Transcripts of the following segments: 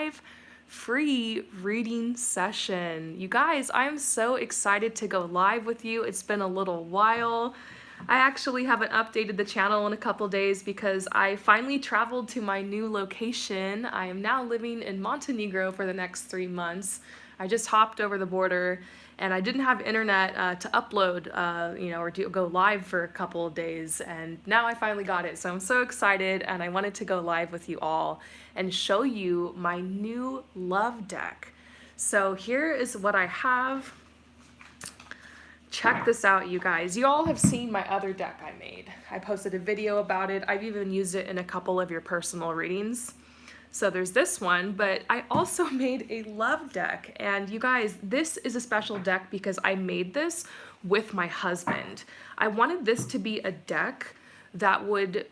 live free reading session. You guys, I'm so excited to go live with you. It's been a little while. I actually haven't updated the channel in a couple days because I finally traveled to my new location. I am now living in Montenegro for the next 3 months. I just hopped over the border and I didn't have internet to upload, or to go live for a couple of days, and now I finally got it. So I'm so excited, and I wanted to go live with you all and show you my new love deck. So here is what I have. Check this out, you guys. You all have seen my other deck I made. I posted a video about it. I've even used it in a couple of your personal readings. So there's this one, but I also made a love deck. And you guys, this is a special deck because I made this with my husband. I wanted this to be a deck that would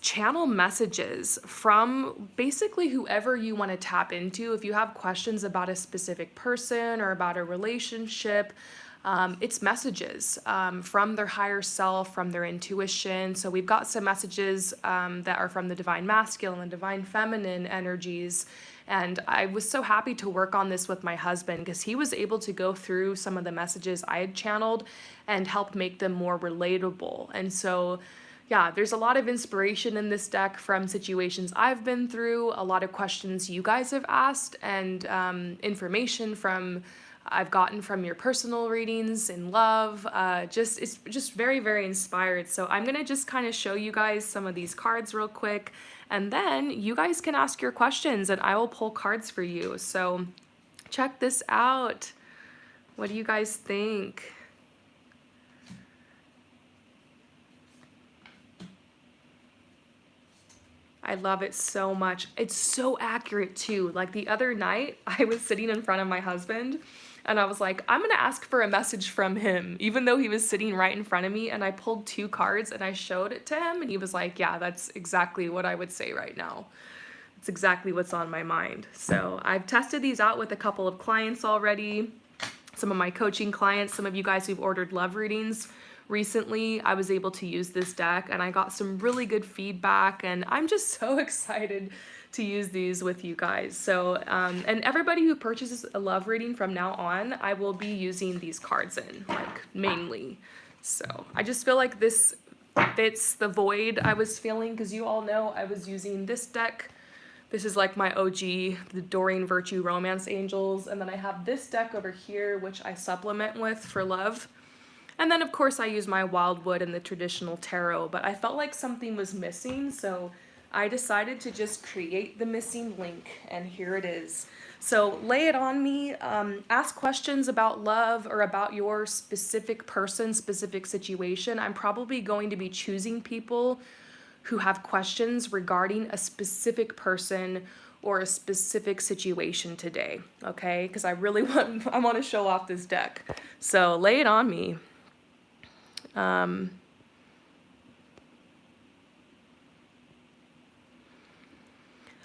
channel messages from basically whoever you want to tap into. If you have questions about a specific person or about a relationship, it's messages from their higher self, from their intuition. So we've got some messages that are from the divine masculine and divine feminine energies. And I was so happy to work on this with my husband because he was able to go through some of the messages I had channeled and help make them more relatable. And so, yeah, there's a lot of inspiration in this deck from situations I've been through, a lot of questions you guys have asked, and information I've gotten from your personal readings in love. It's just very, very inspired. So I'm gonna just kind of show you guys some of these cards real quick, and then you guys can ask your questions and I will pull cards for you. So check this out. What do you guys think? I love it so much. It's so accurate too. Like the other night, I was sitting in front of my husband and I was like, I'm gonna ask for a message from him, even though he was sitting right in front of me. And I pulled 2 cards and I showed it to him and he was like, yeah, that's exactly what I would say right now. It's exactly what's on my mind. So I've tested these out with a couple of clients already. Some of my coaching clients, some of you guys who've ordered love readings recently, I was able to use this deck and I got some really good feedback, and I'm just so excited to use these with you guys. So, and everybody who purchases a love reading from now on, I will be using these cards in, like, mainly. So I just feel like this fits the void I was feeling, because you all know I was using this deck. This is like my OG, the Doreen Virtue Romance Angels, and then I have this deck over here, which I supplement with for love. And then, of course, I use my Wildwood and the traditional tarot, but I felt like something was missing, so I decided to just create the missing link, and here it is. So lay it on me, ask questions about love or about your specific person, specific situation. I'm probably going to be choosing people who have questions regarding a specific person or a specific situation today, okay? Because I really want to show off this deck. So lay it on me.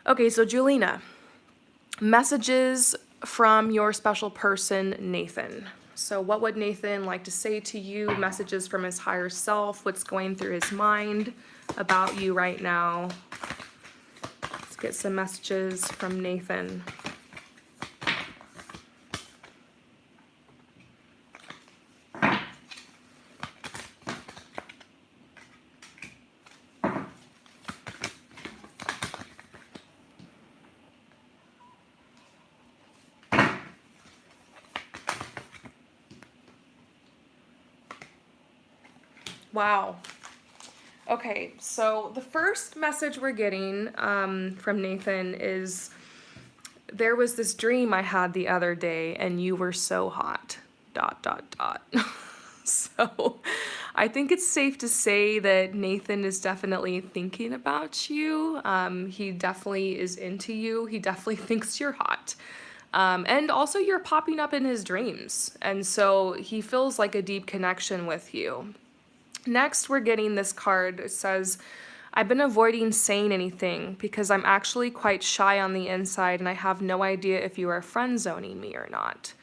Okay, so Julina, messages from your special person, Nathan. So what would Nathan like to say to you? Messages from his higher self, what's going through his mind about you right now. Let's get some messages from Nathan. Wow. Okay, so the first message we're getting from Nathan is, there was this dream I had the other day and you were so hot, ... So I think it's safe to say that Nathan is definitely thinking about you. He definitely is into you. He definitely thinks you're hot. And also you're popping up in his dreams. And so he feels like a deep connection with you. Next, we're getting this card. It says, I've been avoiding saying anything because I'm actually quite shy on the inside and I have no idea if you are friend zoning me or not.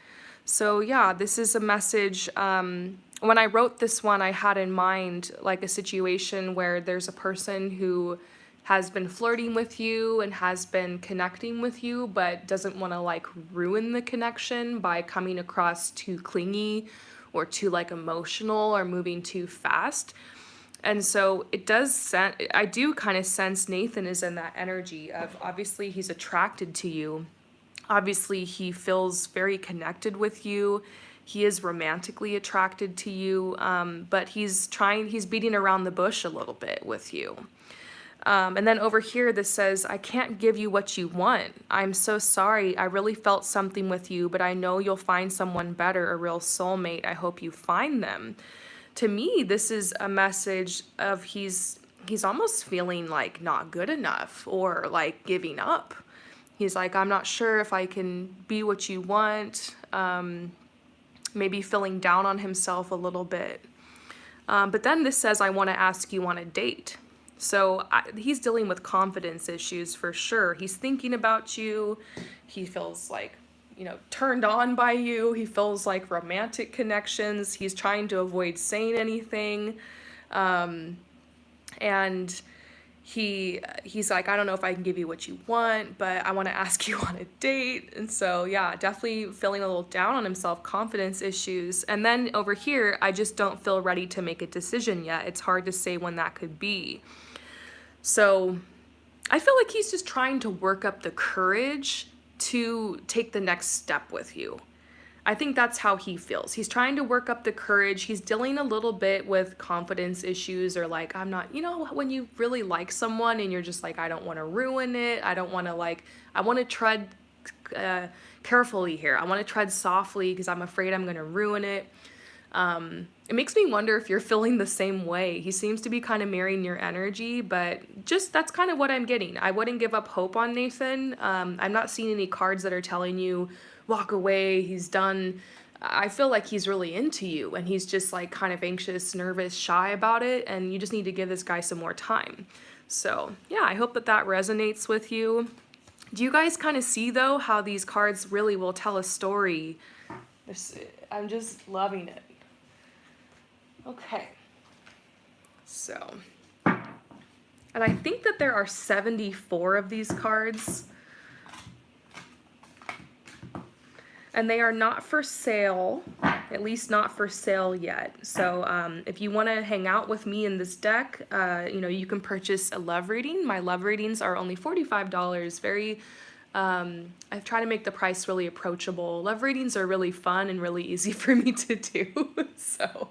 So yeah, this is a message. When I wrote this one, I had in mind like a situation where there's a person who has been flirting with you and has been connecting with you, but doesn't want to like ruin the connection by coming across too clingy or too like emotional or moving too fast. And so it does I do kind of sense Nathan is in that energy of, obviously he's attracted to you. Obviously he feels very connected with you. He is romantically attracted to you, but he's beating around the bush a little bit with you. And then over here, this says, I can't give you what you want. I'm so sorry. I really felt something with you, but I know you'll find someone better, a real soulmate. I hope you find them. To me, this is a message of he's almost feeling like not good enough or like giving up. He's like, I'm not sure if I can be what you want. Maybe feeling down on himself a little bit. But then this says, I want to ask you on a date. So he's dealing with confidence issues for sure. He's thinking about you. He feels like, you know, turned on by you. He feels like romantic connections. He's trying to avoid saying anything. And he's like, I don't know if I can give you what you want, but I want to ask you on a date. And so, yeah, definitely feeling a little down on himself, confidence issues. And then over here, I just don't feel ready to make a decision yet. It's hard to say when that could be. So I feel like he's just trying to work up the courage to take the next step with you. I think that's how he feels. He's trying to work up the courage. He's dealing a little bit with confidence issues, or like, I'm not, you know, when you really like someone and you're just like, I don't want to ruin it. I don't want to like, I want to tread carefully here. I want to tread softly because I'm afraid I'm going to ruin it. It makes me wonder if you're feeling the same way. He seems to be kind of mirroring your energy, but just that's kind of what I'm getting. I wouldn't give up hope on Nathan. I'm not seeing any cards that are telling you walk away, he's done. I feel like he's really into you and he's just like kind of anxious, nervous, shy about it, and you just need to give this guy some more time. So yeah, I hope that that resonates with you. Do you guys kind of see though how these cards really will tell a story? I'm just loving it. Okay, so, and I think that there are 74 of these cards, and they are not for sale, at least not for sale yet. So if you want to hang out with me in this deck, you know, you can purchase a love reading. My love readings are only $45, very I've tried to make the price really approachable. Love readings are really fun and really easy for me to do. So,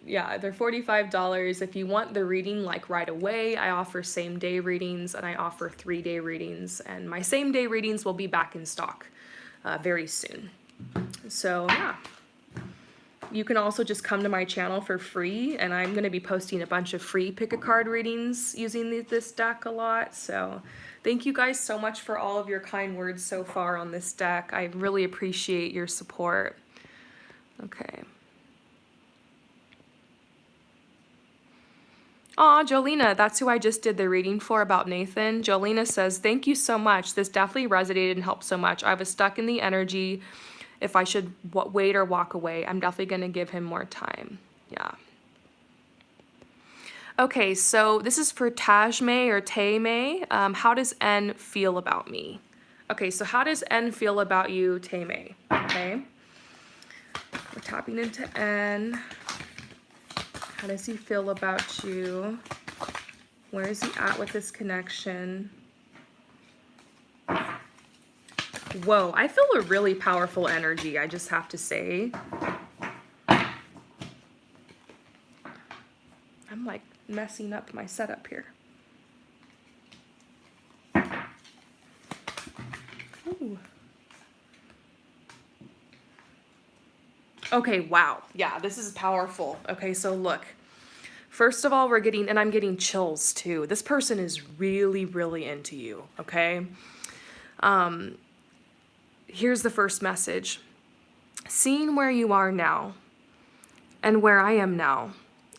yeah, they're $45. If you want the reading like right away, I offer same-day readings and I offer 3-day readings. And my same-day readings will be back in stock very soon. So, yeah. You can also just come to my channel for free, and I'm going to be posting a bunch of free pick-a-card readings using this deck a lot. So thank you guys so much for all of your kind words so far on this deck. I really appreciate your support. Okay. Aw, Jolena, that's who I just did the reading for about Nathan. Jolena says, thank you so much. This definitely resonated and helped so much. I was stuck in the energy. If I should wait or walk away, I'm definitely going to give him more time. Yeah. Okay, so this is for Taymay or Taymay. How does N feel about me? Okay, so how does N feel about you, Taymay? Okay. We're tapping into N. How does he feel about you? Where is he at with this connection? Whoa, I feel a really powerful energy, I just have to say. I'm like messing up my setup here. Ooh. Okay, wow. Yeah, this is powerful. Okay, so look. First of all, I'm getting chills too. This person is really, really into you, okay? Here's the first message. Seeing where you are now and where I am now,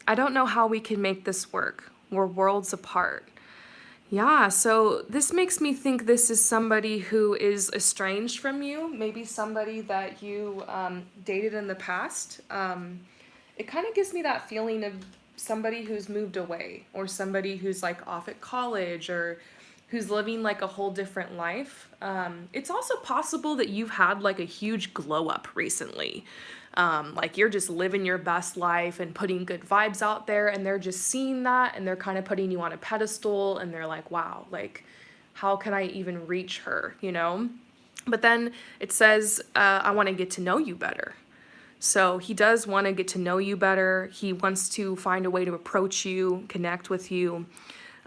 I don't know how we can make this work. We're worlds apart. Yeah, so this makes me think this is somebody who is estranged from you, maybe somebody that you dated in the past. It kind of gives me that feeling of somebody who's moved away, or somebody who's like off at college, or who's living like a whole different life. It's also possible that you've had like a huge glow up recently. Like you're just living your best life and putting good vibes out there, and they're just seeing that, and they're kind of putting you on a pedestal, and they're like, wow, like, how can I even reach her, you know? But then it says, I want to get to know you better. So he does want to get to know you better. He wants to find a way to approach you, connect with you.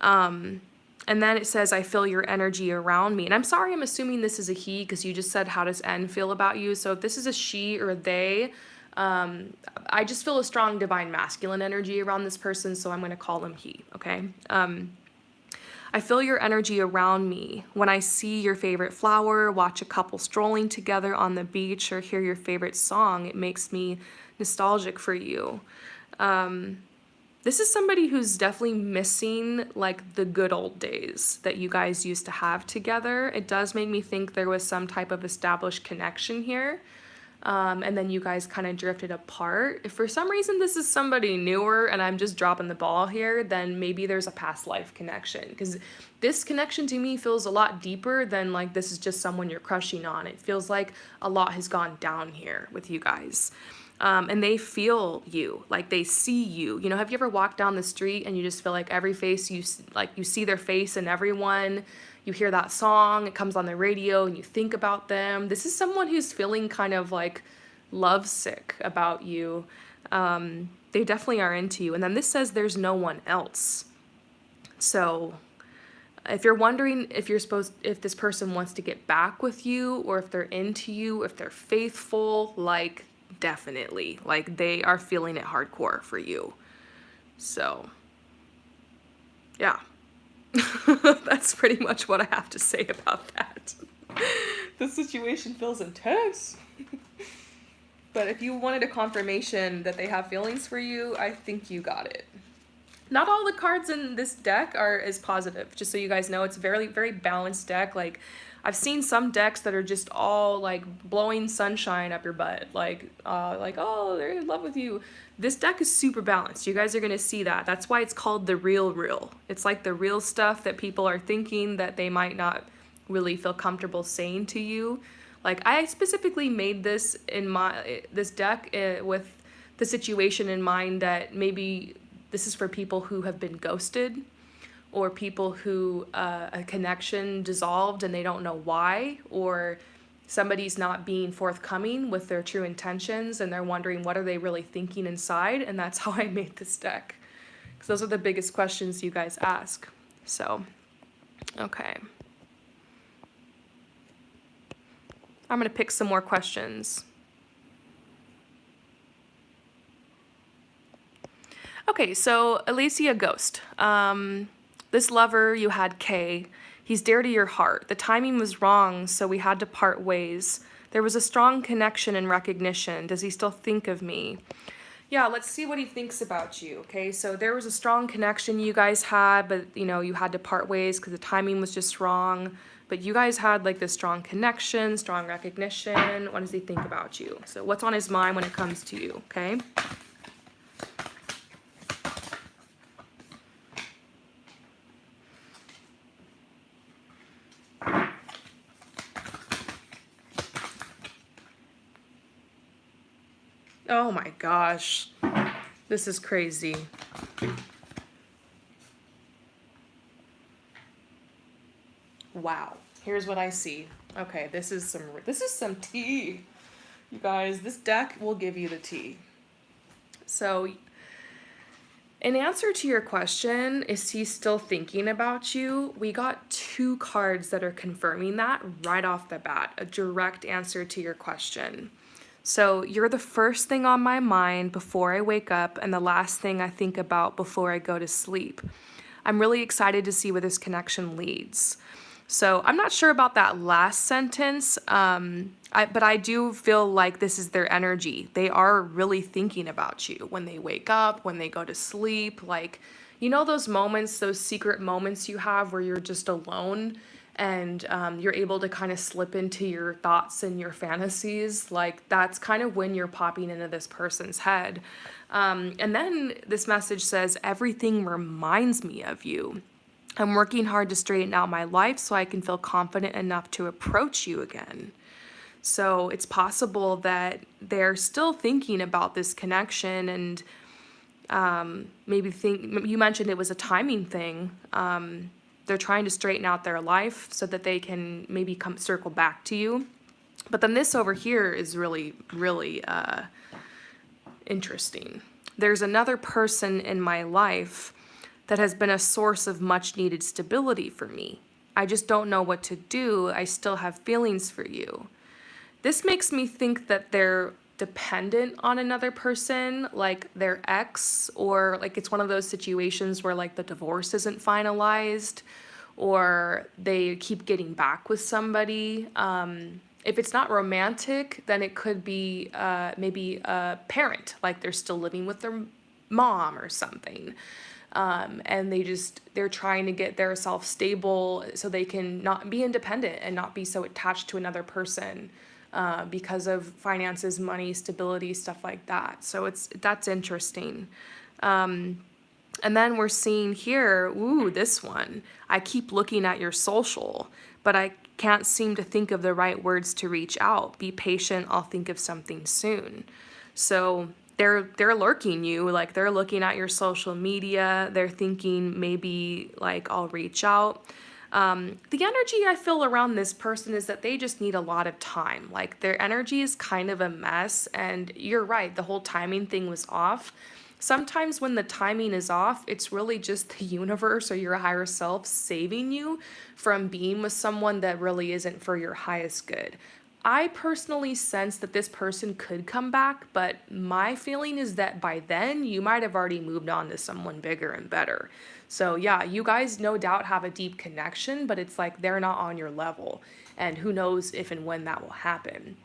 And then it says, I feel your energy around me. And I'm sorry, I'm assuming this is a he, because you just said, how does N feel about you? So if this is a she or a they, I just feel a strong divine masculine energy around this person, so I'm going to call him he, okay? I feel your energy around me. When I see your favorite flower, watch a couple strolling together on the beach, or hear your favorite song, it makes me nostalgic for you. This is somebody who's definitely missing like the good old days that you guys used to have together. It does make me think there was some type of established connection here. And then you guys kind of drifted apart. If for some reason this is somebody newer and I'm just dropping the ball here, then maybe there's a past life connection. Because this connection to me feels a lot deeper than like this is just someone you're crushing on. It feels like a lot has gone down here with you guys. And they feel you, like they see you. You know, have you ever walked down the street and you just feel like every face you see their face in everyone? You hear that song, it comes on the radio, and you think about them. This is someone who's feeling kind of like lovesick about you. They definitely are into you. And then this says there's no one else. So if you're wondering if this person wants to get back with you, or if they're into you, if they're faithful, like definitely, like they are feeling it hardcore for you. So yeah. That's pretty much what I have to say about that. The situation feels intense. But if you wanted a confirmation that they have feelings for you, I think you got it. Not all the cards in this deck are as positive, just so you guys know. It's a very, very balanced deck. Like, I've seen some decks that are just all like blowing sunshine up your butt, like oh, they're in love with you. This deck is super balanced. You guys are gonna see that. That's why it's called the real. It's like the real stuff that people are thinking that they might not really feel comfortable saying to you. Like, I specifically made this deck with the situation in mind that maybe this is for people who have been ghosted, or people who a connection dissolved and they don't know why, or somebody's not being forthcoming with their true intentions and they're wondering what are they really thinking inside. And that's how I made this deck, because those are the biggest questions you guys ask. So, okay. I'm going to pick some more questions. Okay, so Alicia Ghost. This lover you had, K, he's dear to your heart. The timing was wrong, so we had to part ways. There was a strong connection and recognition. Does he still think of me? Yeah, let's see what he thinks about you, okay? So there was a strong connection you guys had, but, you know, you had to part ways because the timing was just wrong. But you guys had, like, this strong connection, strong recognition. What does he think about you? So what's on his mind when it comes to you, okay? Oh my gosh, this is crazy. Wow, here's what I see. Okay, this is some tea. You guys, this deck will give you the tea. So, in answer to your question, is he still thinking about you? We got 2 cards that are confirming that right off the bat, a direct answer to your question. So you're the first thing on my mind before I wake up and the last thing I think about before I go to sleep. I'm really excited to see where this connection leads. So I'm not sure about that last sentence, but I do feel like this is their energy. They are really thinking about you when they wake up, when they go to sleep. Like, you know those moments, those secret moments you have where you're just alone and you're able to kind of slip into your thoughts and your fantasies. Like, that's kind of when you're popping into this person's head. And then this message says, everything reminds me of you. I'm working hard to straighten out my life so I can feel confident enough to approach you again. So it's possible that they're still thinking about this connection, and maybe you mentioned it was a timing thing. They're trying to straighten out their life so that they can maybe circle back to you. But then this over here is really, really interesting. There's another person in my life that has been a source of much needed stability for me. I just don't know what to do. I still have feelings for you. This makes me think that they're dependent on another person, like their ex, or like it's one of those situations where like the divorce isn't finalized, or they keep getting back with somebody. If it's not romantic, then it could be maybe a parent, like they're still living with their mom or something. And they're trying to get their self stable so they can not be independent and not be so attached to another person. Because of finances, money, stability, stuff like that. So that's interesting. And then we're seeing here, ooh, this one. I keep looking at your social, but I can't seem to think of the right words to reach out. Be patient, I'll think of something soon. So they're lurking you, like they're looking at your social media. They're thinking maybe like I'll reach out. The energy I feel around this person is that they just need a lot of time. Like their energy is kind of a mess, and you're right, the whole timing thing was off. Sometimes when the timing is off, it's really just the universe or your higher self saving you from being with someone that really isn't for your highest good. I personally sense that this person could come back, but my feeling is that by then you might have already moved on to someone bigger and better. So yeah, you guys no doubt have a deep connection, but it's like they're not on your level, and who knows if and when that will happen.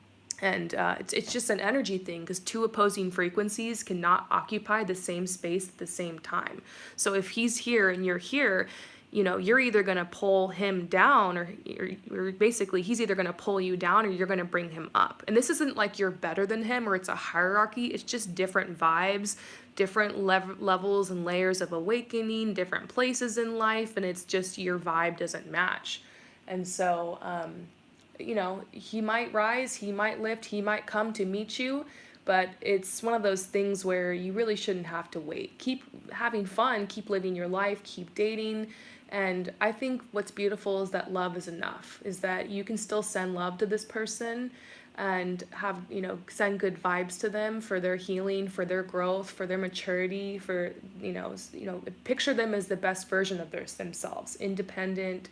And it's just an energy thing, because two opposing frequencies cannot occupy the same space at the same time. So if he's here and you're here, you're either going to pull him down, or basically he's either going to pull you down or you're going to bring him up. And this isn't like you're better than him or it's a hierarchy. It's just different vibes, different levels and layers of awakening, different places in life. And it's just your vibe doesn't match. And so, he might rise, he might lift, he might come to meet you. But it's one of those things where you really shouldn't have to wait. Keep having fun, keep living your life, keep dating. And I think what's beautiful is that love is enough, is that you can still send love to this person and have, send good vibes to them for their healing, for their growth, for their maturity, for, picture them as the best version of themselves, independent,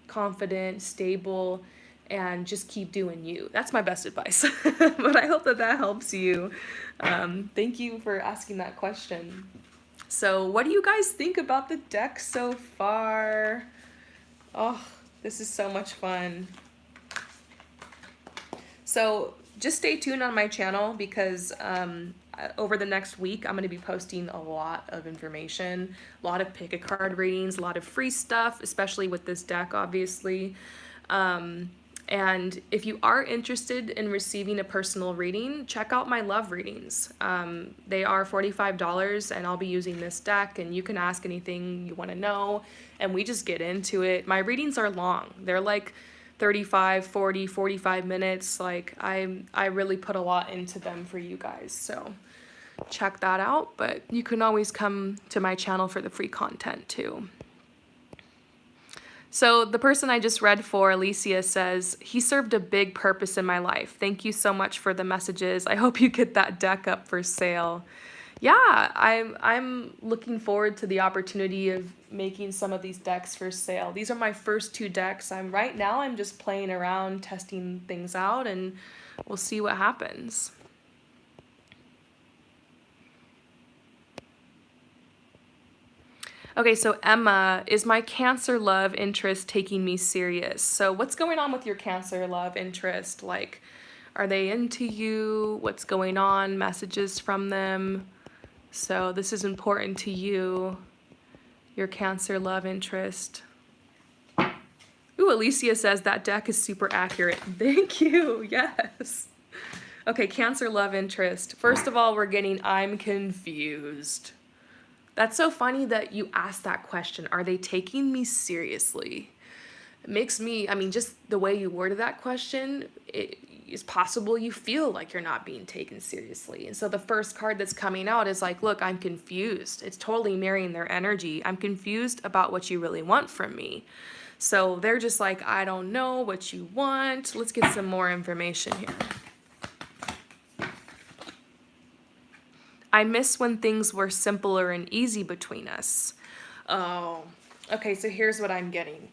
confident, stable, and just keep doing you. That's my best advice. But I hope that helps you. Thank you for asking that question. So what do you guys think about the deck so far? Oh, this is so much fun. So just stay tuned on my channel, because over the next week, I'm going to be posting a lot of information, a lot of pick a card readings, a lot of free stuff, especially with this deck, obviously. And if you are interested in receiving a personal reading, check out my love readings. They are $45, and I'll be using this deck, and you can ask anything you want to know, and we just get into it. My readings are long. They're like 35, 40, 45 minutes. Like I really put a lot into them for you guys. So check that out, but you can always come to my channel for the free content too. So the person I just read for, Alicia, says, he served a big purpose in my life. Thank you so much for the messages. I hope you get that deck up for sale. Yeah, I'm looking forward to the opportunity of making some of these decks for sale. These are my first two decks. Right now I'm just playing around, testing things out, and we'll see what happens. Okay, so Emma, is my Cancer love interest taking me serious? So what's going on with your Cancer love interest? Like, are they into you? What's going on? Messages from them? So this is important to you, your Cancer love interest. Ooh, Alicia says that deck is super accurate. Thank you. Yes. Okay, Cancer love interest. First of all, we're getting I'm confused. That's so funny that you asked that question. Are they taking me seriously? It makes me, I mean, just the way you worded that question, it is possible you feel like you're not being taken seriously. And so the first card that's coming out is like, look, I'm confused. It's totally mirroring their energy. I'm confused about what you really want from me. So they're just like, I don't know what you want. Let's get some more information here. I miss when things were simpler and easy between us. Oh, okay, so here's what I'm getting.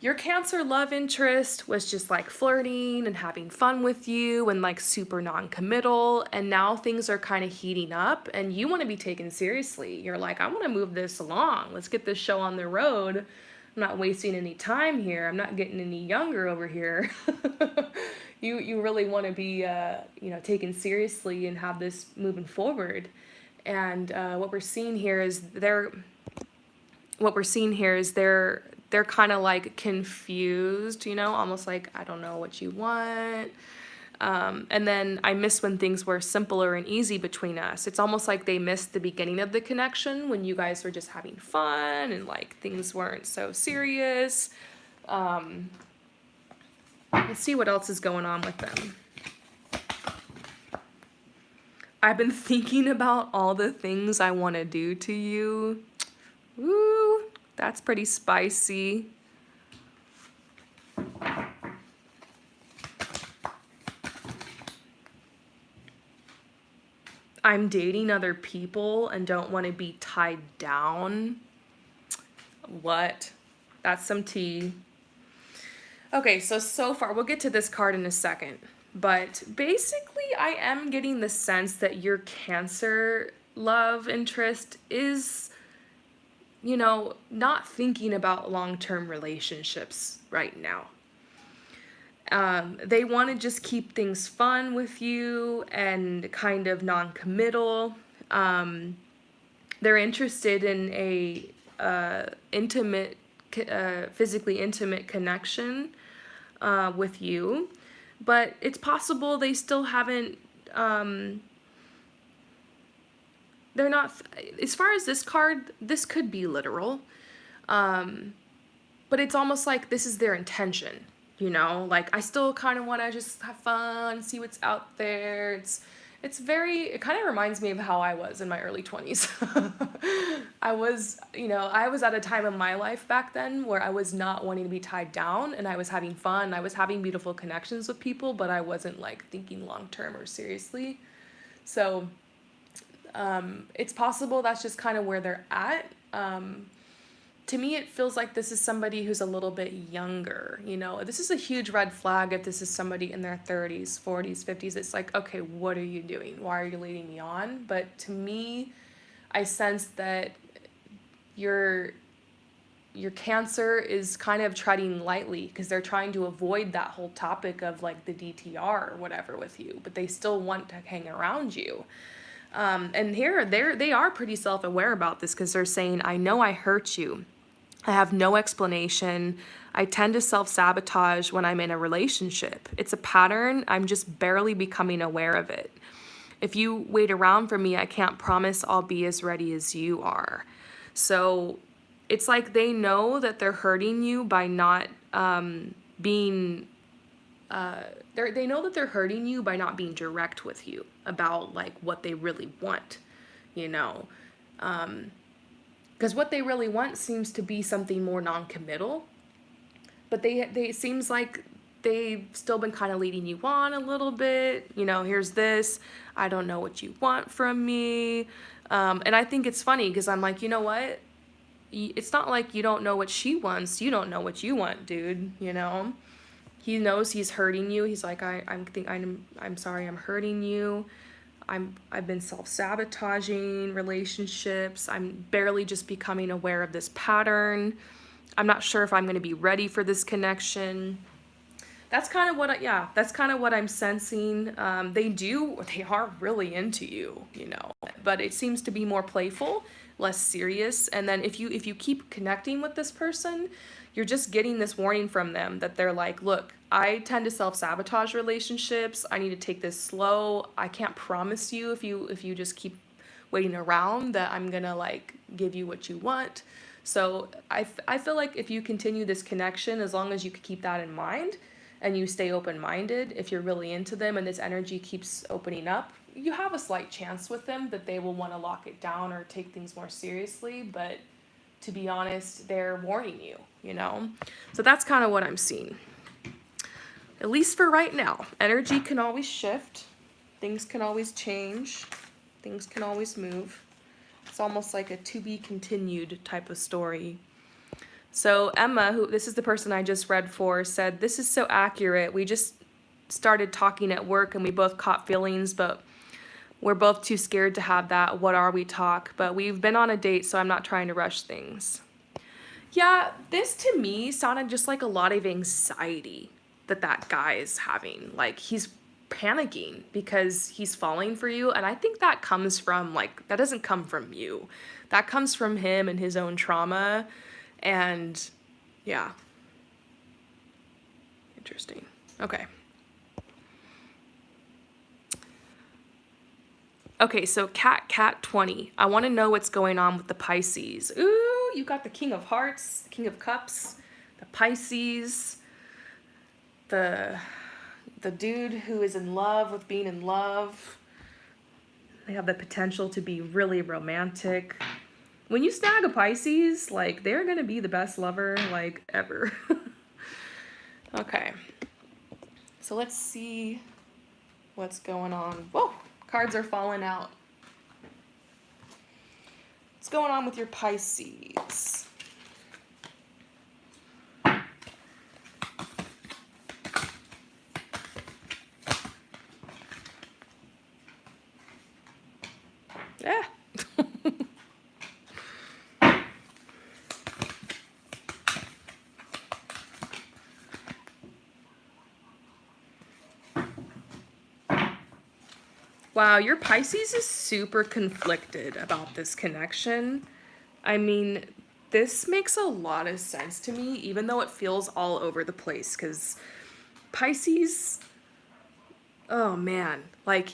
Your Cancer love interest was just like flirting and having fun with you and like super non-committal, and now things are kind of heating up and you want to be taken seriously. You're like, I want to move this along. Let's get this show on the road. I'm not wasting any time here. I'm not getting any younger over here. You really want to be taken seriously and have this moving forward. And what we're seeing here is they're kind of like confused, almost like, I don't know what you want. And then I miss when things were simpler and easy between us. It's almost like they missed the beginning of the connection when you guys were just having fun and like things weren't so serious. Let's see what else is going on with them. I've been thinking about all the things I want to do to you. Woo, that's pretty spicy. I'm dating other people and don't want to be tied down. What? That's some tea. Okay, so far, we'll get to this card in a second. But basically, I am getting the sense that your Cancer love interest is, not thinking about long-term relationships right now. They want to just keep things fun with you and kind of non-committal. They're interested in a physically intimate connection with you, but it's possible they still haven't. They're not. As far as this card, this could be literal, but it's almost like this is their intention. Like I still kind of want to just have fun, see what's out there. It kind of reminds me of how I was in my early 20s. I was at a time in my life back then where I was not wanting to be tied down and I was having fun. I was having beautiful connections with people, but I wasn't like thinking long term or seriously. So it's possible that's just kind of where they're at. To me, it feels like this is somebody who's a little bit younger, This is a huge red flag if this is somebody in their 30s, 40s, 50s. It's like, okay, what are you doing? Why are you leading me on? But to me, I sense that your Cancer is kind of treading lightly because they're trying to avoid that whole topic of like the DTR or whatever with you, but they still want to hang around you. And here, they are pretty self-aware about this because they're saying, I know I hurt you. I have no explanation. I tend to self-sabotage when I'm in a relationship. It's a pattern. I'm just barely becoming aware of it. If you wait around for me, I can't promise I'll be as ready as you are. So it's like they know that they're hurting you by not being... they know that they're hurting you by not being direct with you about like what they really want, because what they really want seems to be something more non-committal, but they seems like they've still been kind of leading you on a little bit. Here's this, I don't know what you want from me, and I think it's funny because I'm like, you know what? It's not like you don't know what she wants. You don't know what you want, dude. He knows he's hurting you. He's like, I'm sorry, I'm hurting you. I've been self-sabotaging relationships. I'm barely just becoming aware of this pattern. I'm not sure if I'm going to be ready for this connection. That's kind of what I'm sensing. They are really into you, but it seems to be more playful, less serious. And then if you keep connecting with this person, you're just getting this warning from them that they're like, look, I tend to self-sabotage relationships. I need to take this slow. I can't promise you if you just keep waiting around that I'm gonna like give you what you want. So I feel like if you continue this connection, as long as you keep that in mind and you stay open-minded, if you're really into them and this energy keeps opening up, you have a slight chance with them that they will want to lock it down or take things more seriously. But to be honest, they're warning you, you know? So that's kind of what I'm seeing. At least for right now. Energy can always shift. Things can always change. Things can always move. It's almost like a to be continued type of story. So Emma, who this is the person I just read for, said, this is so accurate. We just started talking at work and we both caught feelings, but we're both too scared to have that what are we talk. But we've been on a date, so I'm not trying to rush things. Yeah, this to me sounded just like a lot of anxiety that guy is having. Like he's panicking because he's falling for you. And I think that comes from like, that doesn't come from you. That comes from him and his own trauma. And yeah. Interesting. Okay. Okay, so Cat 20. I want to know what's going on with the Pisces. Ooh, you got the King of Hearts, the King of Cups, the Pisces, the dude who is in love with being in love. They have the potential to be really romantic. When you snag a Pisces, like, they're gonna be the best lover, like, ever. Okay. So let's see what's going on. Whoa! Cards are falling out. What's going on with your Pisces? Yeah. Wow, your Pisces is super conflicted about this connection. I mean, this makes a lot of sense to me, even though it feels all over the place, because Pisces, oh man, like,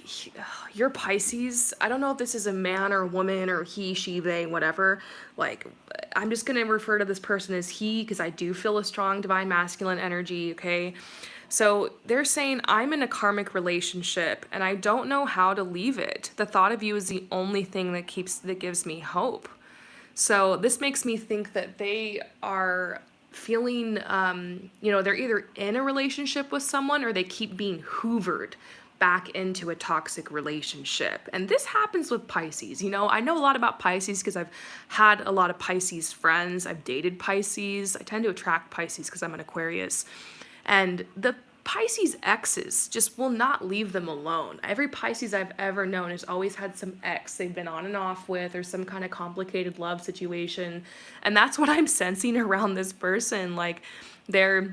your Pisces, I don't know if this is a man or a woman or he, she, they, whatever. Like, I'm just going to refer to this person as he, because I do feel a strong divine masculine energy, okay? So they're saying, I'm in a karmic relationship and I don't know how to leave it. The thought of you is the only thing that gives me hope. So this makes me think that they are feeling, they're either in a relationship with someone or they keep being hoovered back into a toxic relationship. And this happens with Pisces. You know, I know a lot about Pisces because I've had a lot of Pisces friends. I've dated Pisces. I tend to attract Pisces because I'm an Aquarius. And the Pisces exes just will not leave them alone. Every Pisces I've ever known has always had some ex they've been on and off with or some kind of complicated love situation. And that's what I'm sensing around this person. Like there's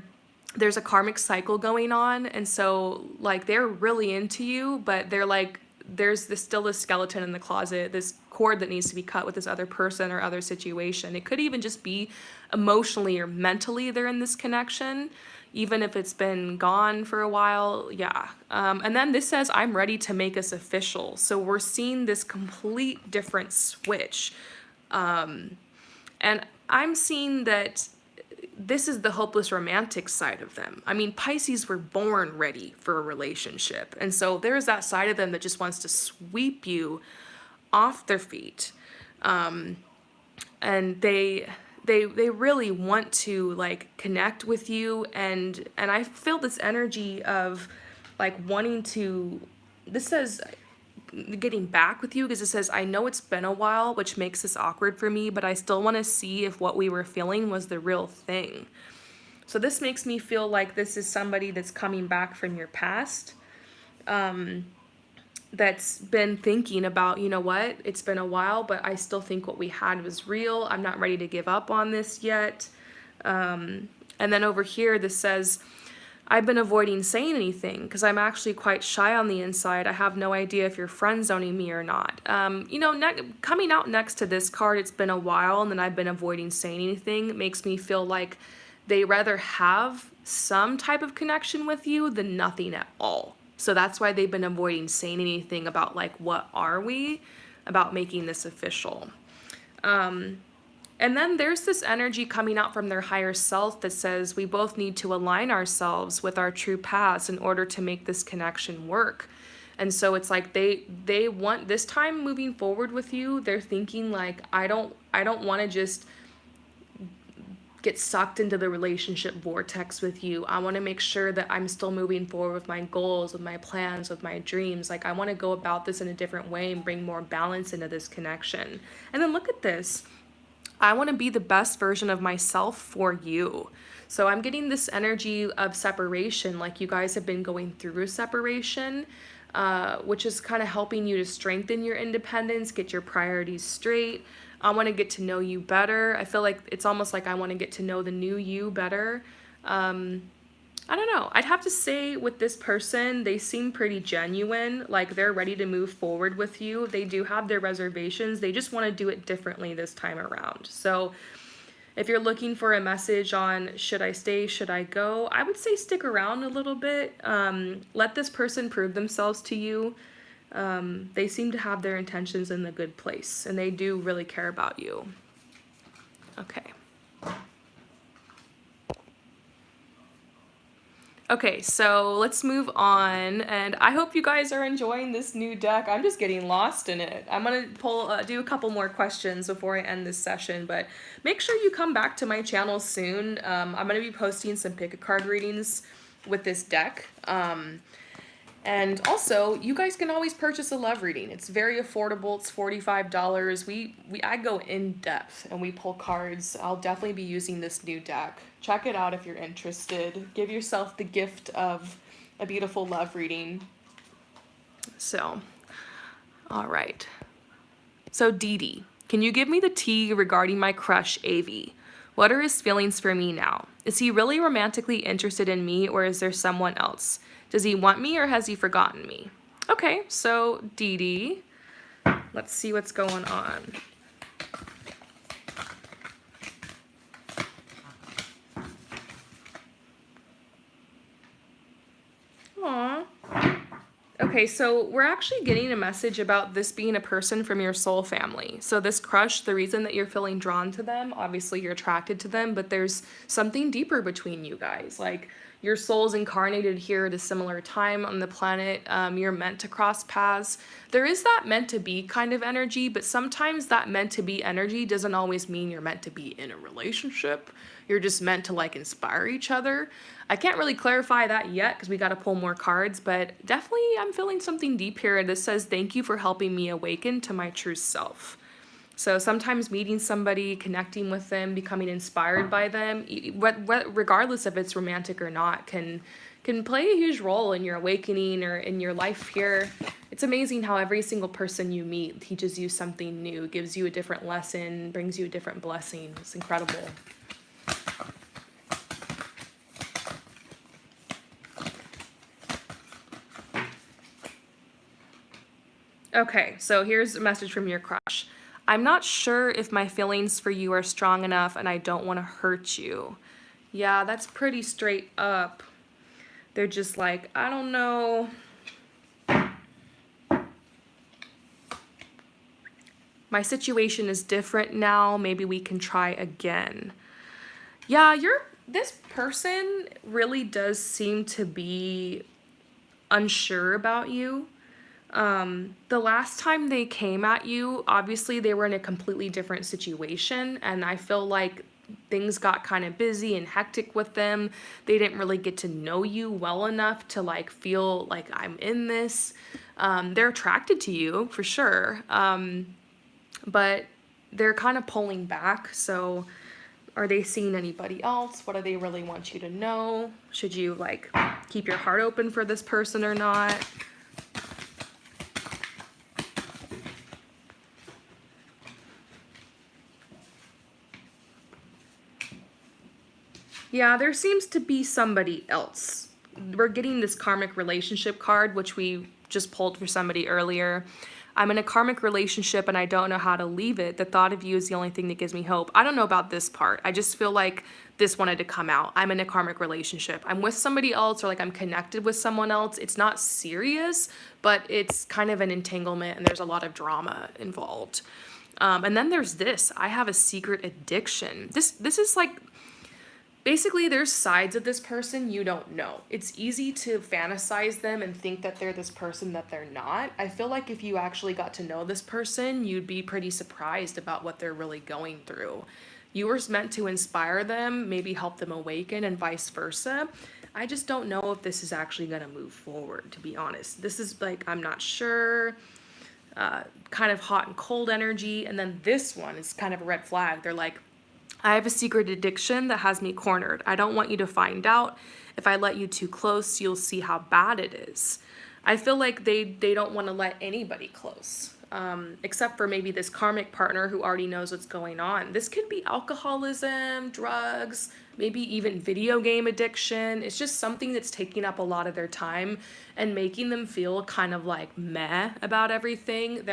a karmic cycle going on. And so like they're really into you, but they're like, there's still this skeleton in the closet, this cord that needs to be cut with this other person or other situation. It could even just be emotionally or mentally they're in this connection, even if it's been gone for a while. Yeah. And then this says, I'm ready to make us official. So we're seeing this complete different switch. And I'm seeing that this is the hopeless romantic side of them. I mean, Pisces were born ready for a relationship. And so there's that side of them that just wants to sweep you off their feet. And they really want to like connect with you. And I feel this energy of like wanting to, this says getting back with you, because it says, I know it's been a while, which makes this awkward for me, but I still want to see if what we were feeling was the real thing. So this makes me feel like this is somebody that's coming back from your past, that's been thinking about, you know what, it's been a while, but I still think what we had was real. I'm not ready to give up on this yet. And then over here, this says, I've been avoiding saying anything because I'm actually quite shy on the inside. I have no idea if you're friend zoning me or not. Coming out next to this card, it's been a while, and then I've been avoiding saying anything. It makes me feel like they rather have some type of connection with you than nothing at all. So that's why they've been avoiding saying anything about like, what are we, about making this official. And then there's this energy coming out from their higher self that says we both need to align ourselves with our true paths in order to make this connection work. And so it's like they want this time moving forward with you. They're thinking like, I don't want to just get sucked into the relationship vortex with you. I want to make sure that I'm still moving forward with my goals, with my plans, with my dreams. Like, I want to go about this in a different way and bring more balance into this connection. And then look at this. I want to be the best version of myself for you. So I'm getting this energy of separation, like you guys have been going through a separation, which is kind of helping you to strengthen your independence, get your priorities straight. I want to get to know you better. I feel like it's almost like I want to get to know the new you better. I don't know. I'd have to say with this person, they seem pretty genuine. Like, they're ready to move forward with you. They do have their reservations. They just want to do it differently this time around. So if you're looking for a message on should I stay, should I go, I would say stick around a little bit. Let this person prove themselves to you. They seem to have their intentions in the good place, and they do really care about you. Okay. Okay, so let's move on, and I hope you guys are enjoying this new deck. I'm just getting lost in it. I'm gonna do a couple more questions before I end this session, but make sure you come back to my channel soon. I'm gonna be posting some pick-a-card readings with this deck. And also, you guys can always purchase a love reading. It's very affordable. It's $45. I go in depth and we pull cards. I'll definitely be using this new deck. Check it out if you're interested. Give yourself the gift of a beautiful love reading. So, all right. So Dede, can you give me the tea regarding my crush, Avi? What are his feelings for me now? Is he really romantically interested in me, or is there someone else? Does he want me, or has he forgotten me? Okay, so Dede, let's see what's going on. Aww. Okay, so we're actually getting a message about this being a person from your soul family. So this crush, the reason that you're feeling drawn to them, obviously you're attracted to them, but there's something deeper between you guys. Like, your soul's incarnated here at a similar time on the planet. You're meant to cross paths. There is that meant to be kind of energy, but sometimes that meant to be energy doesn't always mean you're meant to be in a relationship. You're just meant to like inspire each other. I can't really clarify that yet because we got to pull more cards, but definitely I'm feeling something deep here. This says, thank you for helping me awaken to my true self. So sometimes meeting somebody, connecting with them, becoming inspired by them, regardless if it's romantic or not, can play a huge role in your awakening or in your life here. It's amazing how every single person you meet teaches you something new, gives you a different lesson, brings you a different blessing. It's incredible. Okay, so here's a message from your crush. I'm not sure if my feelings for you are strong enough and I don't want to hurt you. Yeah, that's pretty straight up. They're just like, I don't know. My situation is different now. Maybe we can try again. Yeah, this person really does seem to be unsure about you. The last time they came at you, obviously they were in a completely different situation, and I feel like things got kind of busy and hectic with them. They didn't really get to know you well enough to like feel like I'm in this. They're attracted to you for sure, but they're kind of pulling back. So are they seeing anybody else? What do they really want you to know? Should you like keep your heart open for this person or not? Yeah, there seems to be somebody else. We're getting this karmic relationship card, which we just pulled for somebody earlier. I'm in a karmic relationship and I don't know how to leave it. The thought of you is the only thing that gives me hope. I don't know about this part. I just feel like this wanted to come out. I'm in a karmic relationship. I'm with somebody else, or like I'm connected with someone else. It's not serious, but it's kind of an entanglement and there's a lot of drama involved. And then there's this. I have a secret addiction. This is like, basically, there's sides of this person you don't know. It's easy to fantasize them and think that they're this person that they're not. I feel like if you actually got to know this person, you'd be pretty surprised about what they're really going through. You were meant to inspire them, maybe help them awaken, and vice versa. I just don't know if this is actually going to move forward, to be honest. This is like, I'm not sure. Kind of hot and cold energy. And then this one is kind of a red flag. They're like, I have a secret addiction that has me cornered. I don't want you to find out. If I let you too close, you'll see how bad it is. I feel like they don't want to let anybody close, except for maybe this karmic partner who already knows what's going on. This could be alcoholism, drugs, maybe even video game addiction. It's just something that's taking up a lot of their time and making them feel kind of like meh about everything.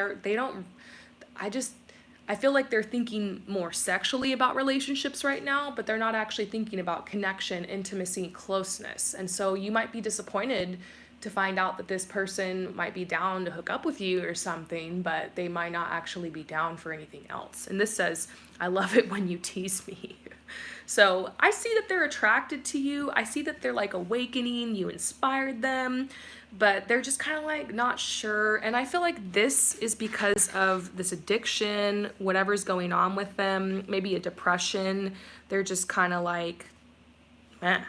I feel like they're thinking more sexually about relationships right now, but they're not actually thinking about connection, intimacy, closeness. And so you might be disappointed to find out that this person might be down to hook up with you or something, but they might not actually be down for anything else. And this says, I love it when you tease me. So I see that they're attracted to you. I see that they're like awakening, you inspired them, but they're just kind of like not sure. And I feel like this is because of this addiction, whatever's going on with them, maybe a depression. They're just kind of like, eh,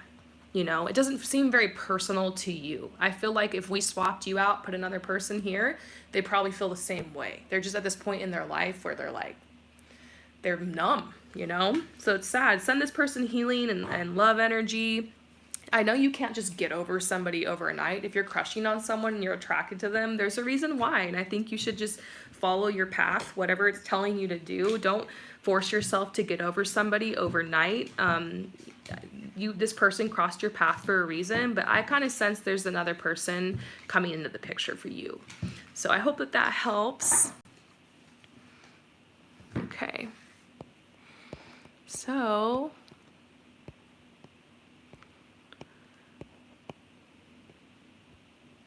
you know, it doesn't seem very personal to you. I feel like if we swapped you out, put another person here, they probably feel the same way. They're just at this point in their life where they're like, they're numb, you know? So it's sad. Send this person healing and love energy. I know you can't just get over somebody overnight. If you're crushing on someone and you're attracted to them, there's a reason why. And I think you should just follow your path, whatever it's telling you to do. Don't force yourself to get over somebody overnight. This person crossed your path for a reason, but I kind of sense there's another person coming into the picture for you. So I hope that that helps. Okay. So,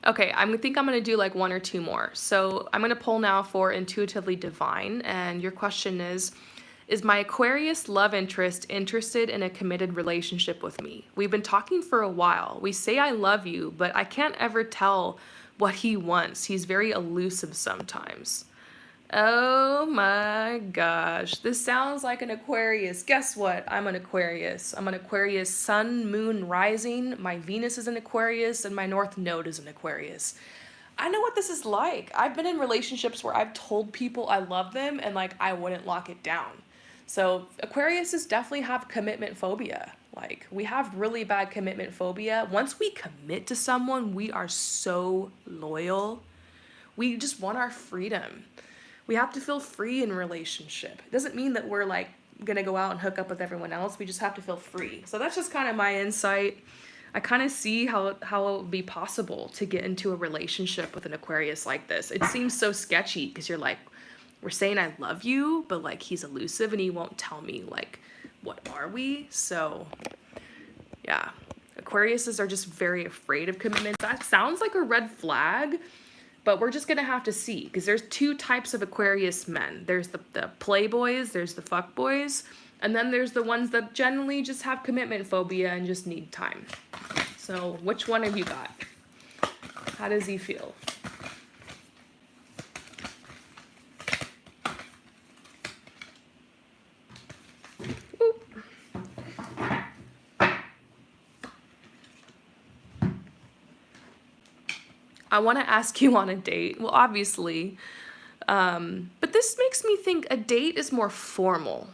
okay, I think I'm going to do like one or two more. So I'm going to pull now for Intuitively Divine. And your question is my Aquarius love interest interested in a committed relationship with me? We've been talking for a while. We say I love you, but I can't ever tell what he wants. He's very elusive sometimes. Oh my gosh, this sounds like an Aquarius. Guess what? I'm an Aquarius. I'm an Aquarius sun, moon, rising. My Venus is an Aquarius and my North Node is an Aquarius. I know what this is like. I've been in relationships where I've told people I love them and like I wouldn't lock it down. So Aquariuses definitely have commitment phobia. Like we have really bad commitment phobia. Once we commit to someone, we are so loyal. We just want our freedom. We have to feel free in a relationship. It doesn't mean that we're like gonna go out and hook up with everyone else. We just have to feel free. So that's just kind of my insight. I kind of see how it would be possible to get into a relationship with an Aquarius like this. It seems so sketchy because you're like, we're saying I love you, but like he's elusive and he won't tell me like, what are we? So yeah, Aquariuses are just very afraid of commitment. That sounds like a red flag. But we're just going to have to see, because there's two types of Aquarius men. There's the playboys, there's the fuckboys, and then there's the ones that generally just have commitment phobia and just need time. So which one have you got? How does he feel? I want to ask you on a date. Well, obviously. But this makes me think a date is more formal.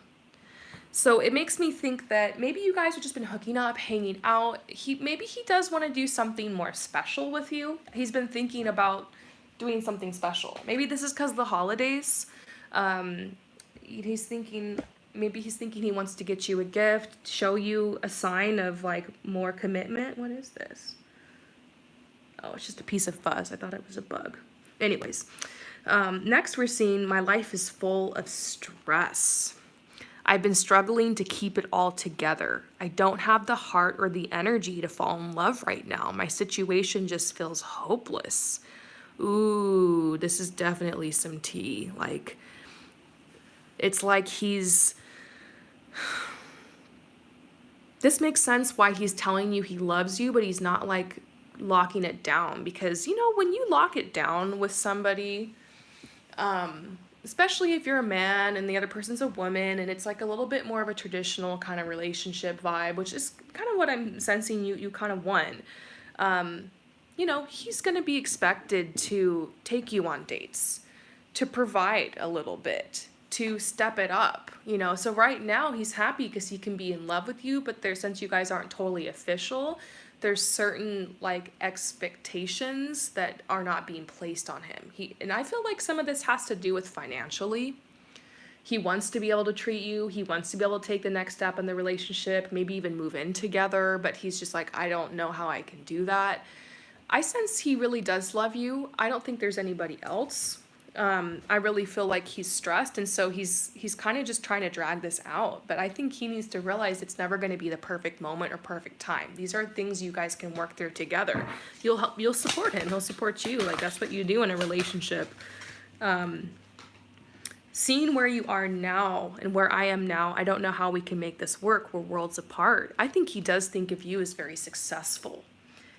So it makes me think that maybe you guys have just been hooking up, hanging out. Maybe he does want to do something more special with you. He's been thinking about doing something special. Maybe this is because of the holidays. He's thinking he wants to get you a gift, show you a sign of like more commitment. What is this? Oh, it's just a piece of fuzz. I thought it was a bug. Anyways, next we're seeing my life is full of stress. I've been struggling to keep it all together. I don't have the heart or the energy to fall in love right now. My situation just feels hopeless. Ooh, this is definitely some tea. Like, it's like this makes sense why he's telling you he loves you, but he's not like locking it down, because when you lock it down with somebody, especially if you're a man and the other person's a woman, and it's like a little bit more of a traditional kind of relationship vibe, which is kind of what I'm sensing you kind of want. He's going to be expected to take you on dates, to provide a little bit, to step it up, So right now he's happy because he can be in love with you, but since you guys aren't totally official, there's certain like expectations that are not being placed on him. And I feel like some of this has to do with financially. He wants to be able to treat you. He wants to be able to take the next step in the relationship, maybe even move in together, but he's just like, I don't know how I can do that. I sense he really does love you. I don't think there's anybody else. I really feel like he's stressed, and so he's kind of just trying to drag this out. But I think he needs to realize it's never going to be the perfect moment or perfect time. These are things you guys can work through together. You'll support him. He'll support you. Like, that's what you do in a relationship. Seeing where you are now and where I am now, I don't know how we can make this work. We're worlds apart. I think he does think of you as very successful.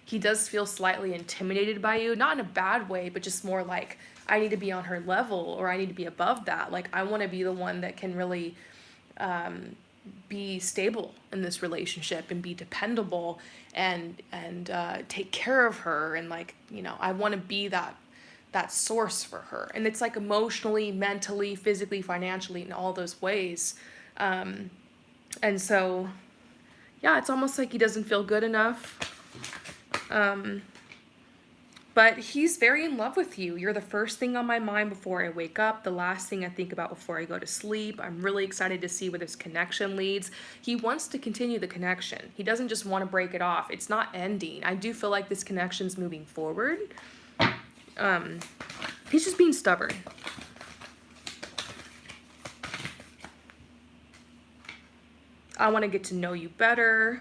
He does feel slightly intimidated by you, not in a bad way, but just more like, I need to be on her level, or I need to be above that. Like, I want to be the one that can really be stable in this relationship and be dependable and take care of her. And like, I want to be that source for her. And it's like emotionally, mentally, physically, financially, in all those ways. And so, yeah, it's almost like he doesn't feel good enough. But he's very in love with you. You're the first thing on my mind before I wake up, the last thing I think about before I go to sleep. I'm really excited to see where this connection leads. He wants to continue the connection. He doesn't just want to break it off. It's not ending. I do feel like this connection's moving forward. He's just being stubborn. I want to get to know you better.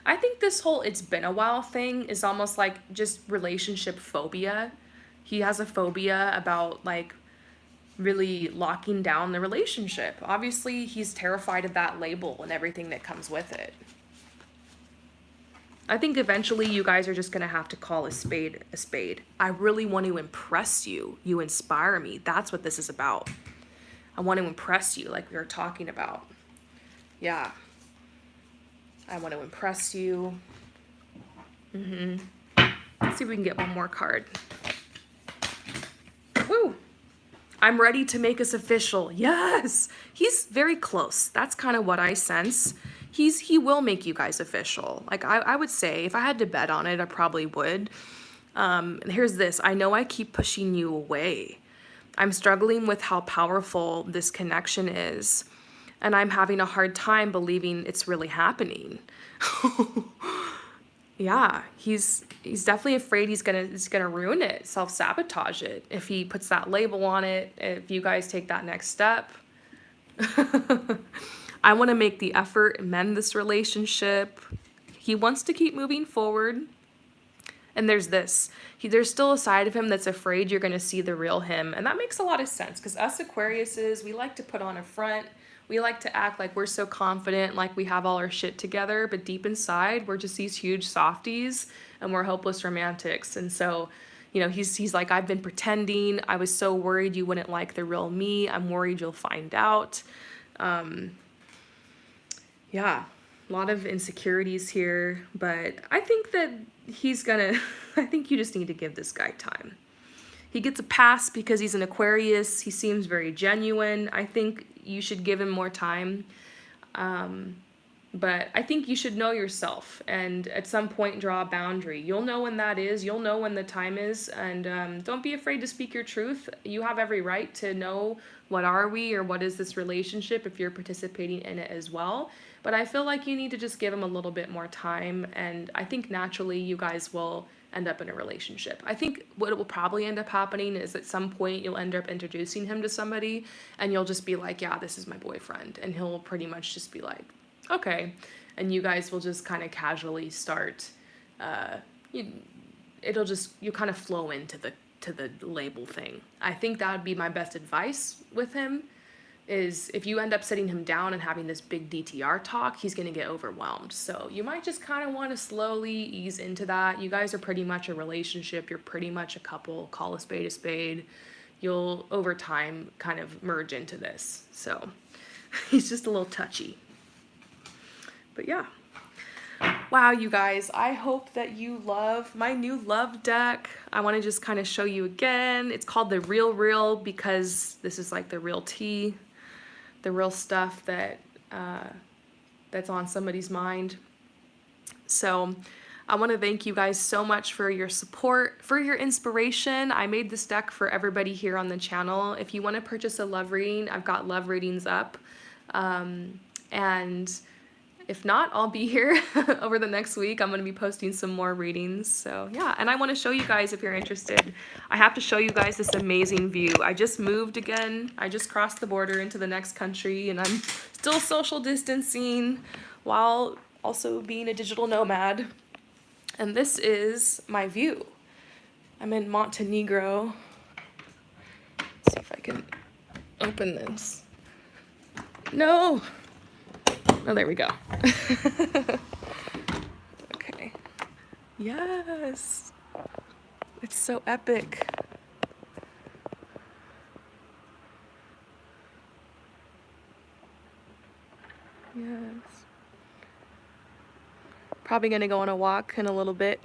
I think this whole "it's been a while" thing is almost like just relationship phobia. He has a phobia about like really locking down the relationship. Obviously, he's terrified of that label and everything that comes with it. I think eventually you guys are just going to have to call a spade a spade. I really want to impress you. You inspire me. That's what this is about. I want to impress you, like we were talking about. Yeah. I want to impress you. Let's see if we can get one more card. Woo! I'm ready to make us official. Yes! He's very close. That's kind of what I sense. He will make you guys official. Like, I would say, if I had to bet on it, I probably would. Here's this. I know I keep pushing you away. I'm struggling with how powerful this connection is. And I'm having a hard time believing it's really happening. Yeah, he's definitely afraid he's gonna ruin it, self-sabotage it, if he puts that label on it, if you guys take that next step. I want to make the effort and mend this relationship. He wants to keep moving forward. And there's this. There's still a side of him that's afraid you're going to see the real him. And that makes a lot of sense, because us Aquariuses, we like to put on a front. We like to act like we're so confident, like we have all our shit together. But deep inside, we're just these huge softies, and we're hopeless romantics. And so, he's like, I've been pretending. I was so worried you wouldn't like the real me. I'm worried you'll find out. Yeah, a lot of insecurities here, but I think that I think you just need to give this guy time. He gets a pass because he's an Aquarius. He seems very genuine. I think you should give him more time. But I think you should know yourself and at some point draw a boundary. You'll know when that is. You'll know when the time is. And don't be afraid to speak your truth. You have every right to know what are we or what is this relationship if you're participating in it as well. But I feel like you need to just give him a little bit more time, and I think naturally you guys will end up in a relationship. I think what will probably end up happening is at some point you'll end up introducing him to somebody, and you'll just be like, yeah, this is my boyfriend, and he'll pretty much just be like, okay, and you guys will just kind of casually start, you kind of flow into the label thing. I think that would be my best advice with him, is if you end up sitting him down and having this big DTR talk, he's going to get overwhelmed. So you might just kind of want to slowly ease into that. You guys are pretty much a relationship. You're pretty much a couple. Call a spade a spade. You'll, over time, kind of merge into this. So he's just a little touchy. But yeah. Wow, you guys, I hope that you love my new love deck. I want to just kind of show you again. It's called the Real because this is like the real tea, the real stuff that that's on somebody's mind. So I want to thank you guys so much for your support, for your inspiration. I made this deck for everybody here on the channel. If you want to purchase a love reading, I've got love readings up. And if not, I'll be here over the next week. I'm going to be posting some more readings. So yeah, and I want to show you guys, if you're interested, I have to show you guys this amazing view. I just moved again. I just crossed the border into the next country, and I'm still social distancing while also being a digital nomad. And this is my view. I'm in Montenegro. Let's see if I can open this. No! Oh, there we go. Okay. Yes. It's so epic. Yes. Probably gonna go on a walk in a little bit.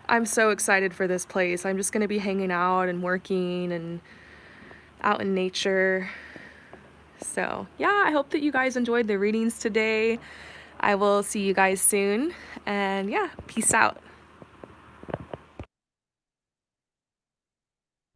I'm so excited for this place. I'm just gonna be hanging out and working and out in nature. So yeah, I hope that you guys enjoyed the readings today. I will see you guys soon, and yeah, peace out.